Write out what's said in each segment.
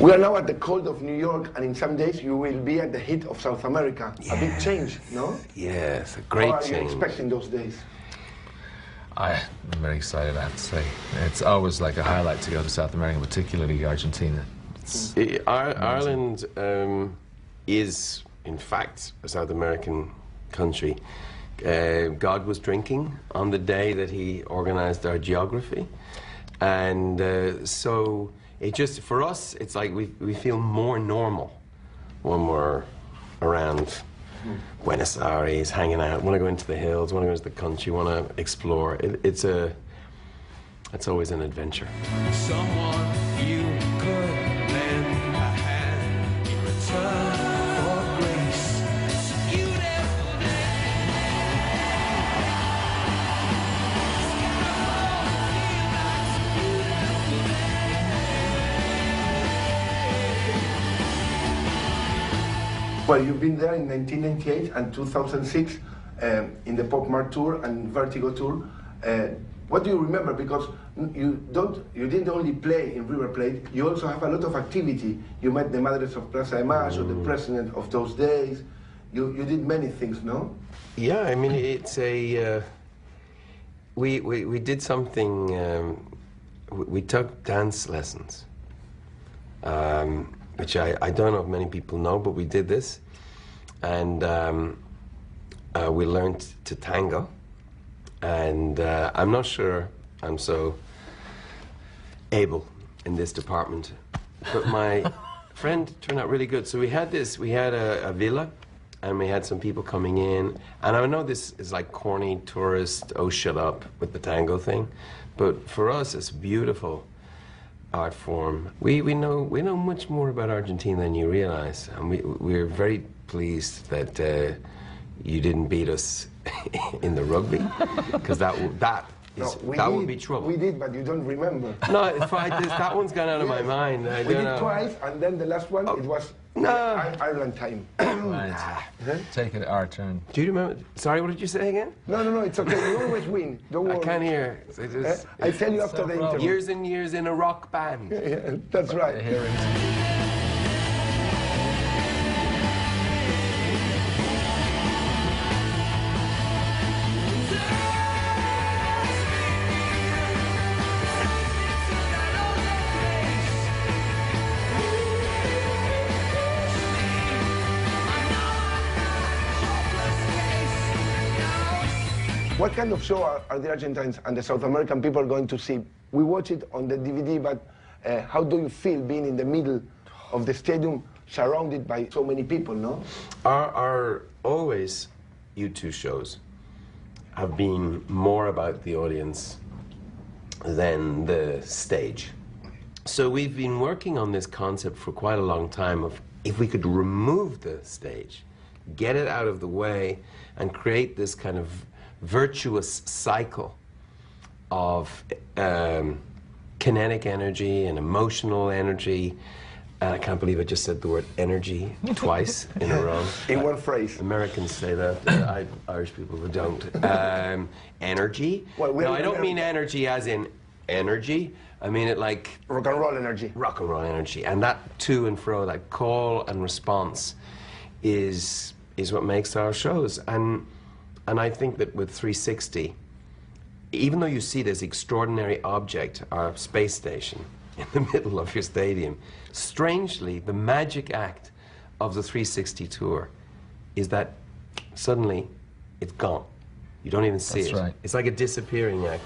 We are now at the cold of New York, and in some days you will be at the heat of South America. Yes. A big change, no? Yes, a great change. How are you expecting those days? I'm very excited, I have to say. It's always like a highlight to go to South America, particularly Argentina. Ireland is, in fact, a South American country. God was drinking on the day that he organized our geography. And so it just, for us, it's like we feel more normal when we're around Buenos Aires, hanging out, want to go into the hills, want to go into the country, want to explore. It's always an adventure. Someone you could lend a hand in return for grace. Well, you've been there in 1998 and 2006 in the Pop Mart Tour and Vertigo Tour. What do you remember? Because you didn't only play in River Plate, you also have a lot of activity. You met the Madres of Plaza de Mayo, the president of those days. You did many things, no? Yeah, I mean, it's a... we did something... we took dance lessons, which I don't know if many people know, but we did this. And we learned to tango. And I'm not sure I'm so able in this department, but my friend turned out really good. So we had a villa, and we had some people coming in. And I know this is like corny tourist, oh shut up with the tango thing, but for us it's a beautiful art form. We know much more about Argentina than you realize, and we're very pleased that you didn't beat us in the rugby, because that would be trouble. We did, but you don't remember. No, that one's gone out of my mind. We did twice, and then the last one, it was Ireland time. Right. Take it our turn. Do you remember? Sorry, what did you say again? No, it's okay. You always win. Don't worry. I can't hear. I tell you after the interview. Years and years in a rock band. Yeah, that's right. What kind of show are the Argentines and the South American people going to see? We watch it on the DVD, but how do you feel being in the middle of the stadium, surrounded by so many people, no? Our always U2 shows have been more about the audience than the stage. So we've been working on this concept for quite a long time of if we could remove the stage, get it out of the way, and create this kind of virtuous cycle of kinetic energy and emotional energy. And I can't believe I just said the word energy twice in a row. In one phrase. Americans say that, Irish people don't. Energy. Well, no, I don't mean energy as in energy. I mean it like... rock and roll energy. Rock and roll energy. And that to and fro, that call and response is what makes our shows. And I think that with 360, even though you see this extraordinary object, our space station, in the middle of your stadium, strangely, the magic act of the 360 tour is that suddenly it's gone. You don't even see it. That's right. It's like a disappearing act.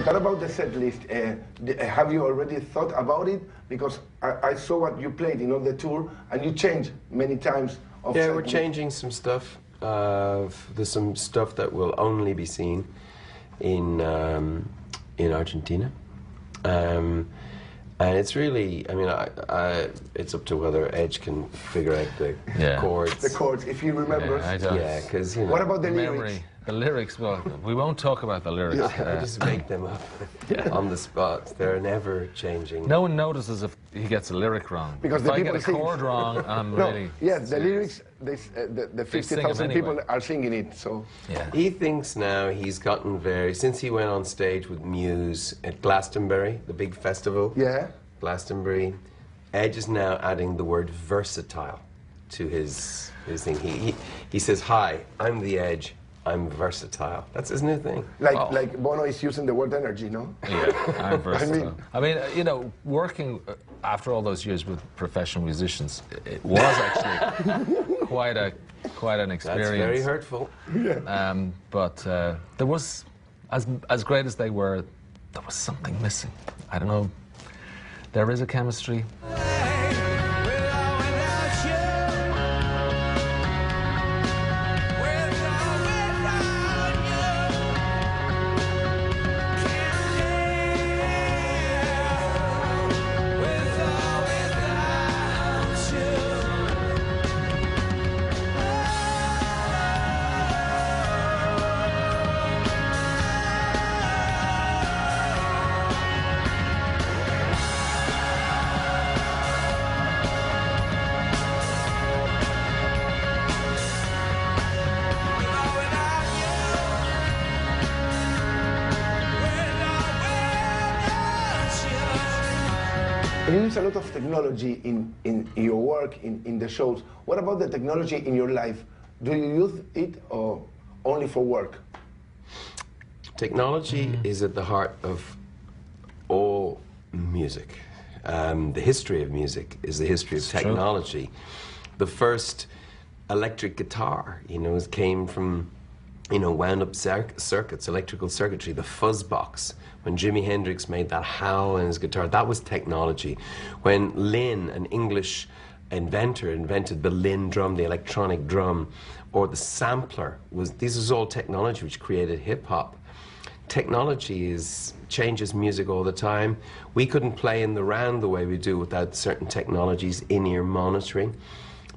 What about the set list? Have you already thought about it? Because I saw what you played in all the tour, and you changed many times. Yeah, we're changing some stuff. There's some stuff that will only be seen in Argentina. And it's really, I mean, it's up to whether Edge can figure out the chords. The chords, if he remembers. Yeah, I don't. Yeah, because, you know. What about the Memory. lyrics? The lyrics, well, we won't talk about the lyrics. I just make them up on the spot. They're never changing. No one notices if he gets a lyric wrong. Because if the I people get a sing. chord wrong, I'm No, really... yeah, the serious. lyrics, the sing 50,000 them people anyway. are singing it, so. Yeah. He thinks now he's gotten since he went on stage with Muse at Glastonbury, the big festival. Yeah. Glastonbury. Edge is now adding the word versatile to his thing. He says, "Hi, I'm the Edge. I'm versatile." That's his new thing. Like Bono is using the word energy, no? Yeah, I'm versatile. mean- I mean, you know, working after all those years with professional musicians, it was actually quite an experience. That's very hurtful. But there was, as great as they were, there was something missing. I don't know. There is a chemistry. You use a lot of technology in your work, in the shows. What about the technology in your life? Do you use it or only for work? Technology is at the heart of all music. The history of music is the history of technology. The first electric guitar, you know, came from, you know, wound-up circuits, electrical circuitry, the fuzz box. When Jimi Hendrix made that howl in his guitar, that was technology. When Lynn, an English inventor, invented the Lynn drum, the electronic drum, or the sampler, this is all technology which created hip-hop. Technology changes music all the time. We couldn't play in the round the way we do without certain technologies, in-ear monitoring.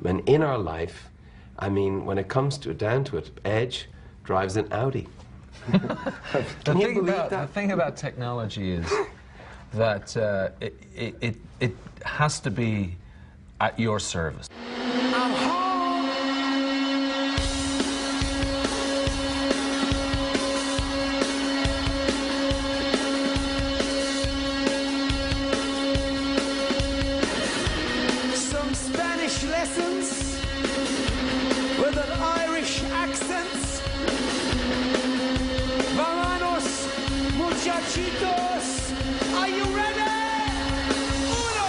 And in our life, I mean, when it comes down to it, Edge drives an Audi. The thing about technology is that it has to be at your service. Some Spanish lessons with an Irish accent. Vámonos, muchachitos. Are you ready? Uno,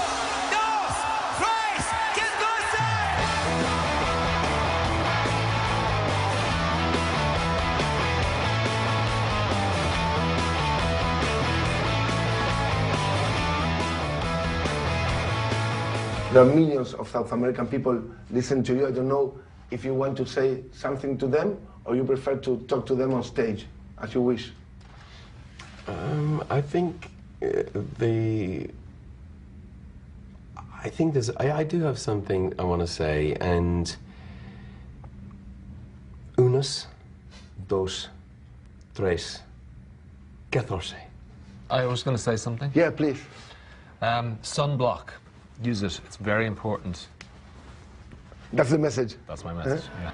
dos, tres, que There are millions of South American people listen to you. I don't know if you want to say something to them or you prefer to talk to them on stage, as you wish. I think I do have something I want to say, and unos, dos, tres, catorce. I was going to say something. Yeah, please. Sunblock. Use it. It's very important. That's the message. That's my message. Yeah.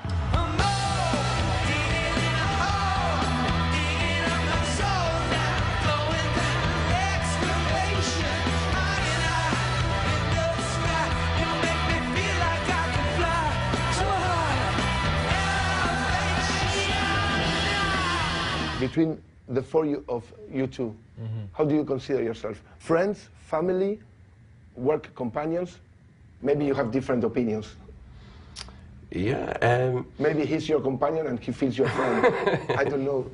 Between the four of you two, how do you consider yourself? Friends, family, work companions? Maybe you have different opinions. Yeah. Maybe he's your companion and he feels your friend. I don't know.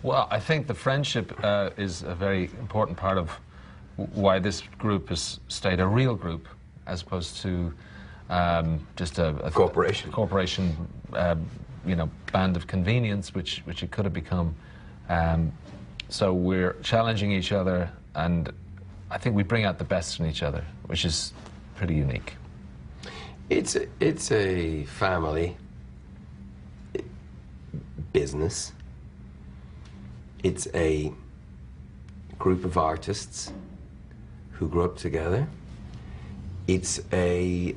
Well, I think the friendship is a very important part of why this group has stayed a real group, as opposed to just a Corporation. Corporation, you know, band of convenience, which it could have become. So we're challenging each other and I think we bring out the best in each other, which is pretty unique. It's a family business. It's a group of artists who grew up together. It's a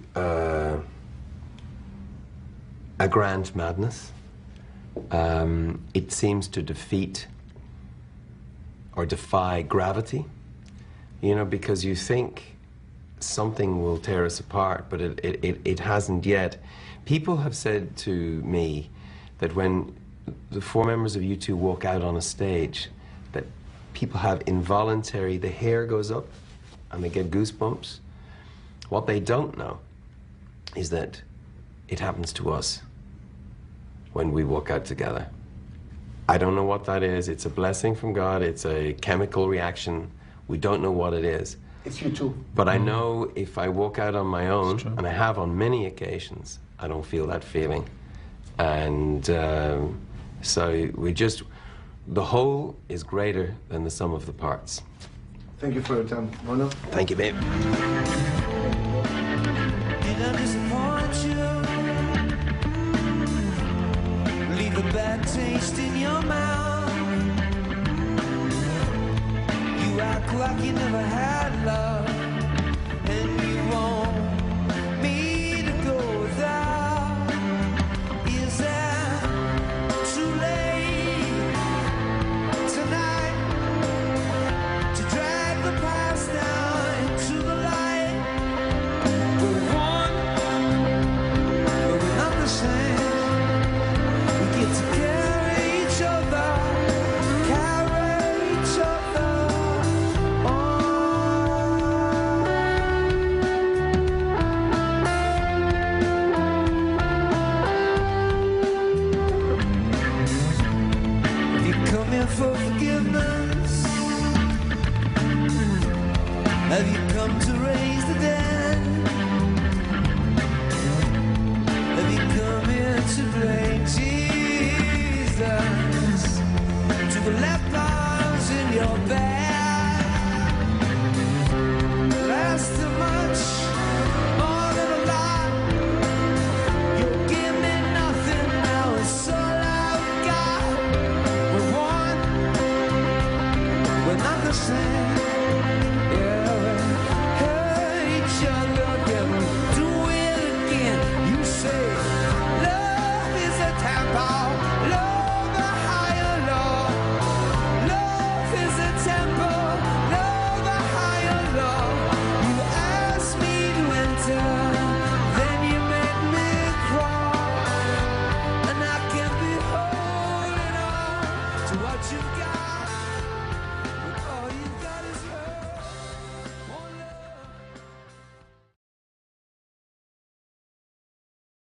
grand madness. It seems to defeat or defy gravity, you know, because you think something will tear us apart, but it hasn't yet. People have said to me that when the four members of U2 walk out on a stage, that people have involuntary, the hair goes up and they get goosebumps. What they don't know is that it happens to us when we walk out together. I don't know what that is. It's a blessing from God. It's a chemical reaction. We don't know what it is. It's U2. But I know if I walk out on my own, and I have on many occasions, I don't feel that feeling. And so the whole is greater than the sum of the parts. Thank you for your time, Bono. Thank you, babe. Did I disappoint you? Leave a bad taste in your mouth. You act like you never had love, and you want me to go without. Is that too late tonight to drag the past down into the light? We're one, but we're not the same. We get to carry each other, carry each other on. If you come here for forgiveness, have you come to raise the dead? Have you come here to bring Jesus to the lepers in your bed? That's too much, more than a lot. You give me nothing, now it's all I've got. We're one, we're not the same. Yeah, we hurt each other, yeah, we'll do it again. You say love is a tempo, love a higher law. Love is a tempo, love a higher law. You ask me to enter, then you make me crawl, and I can't be holding on to what you got.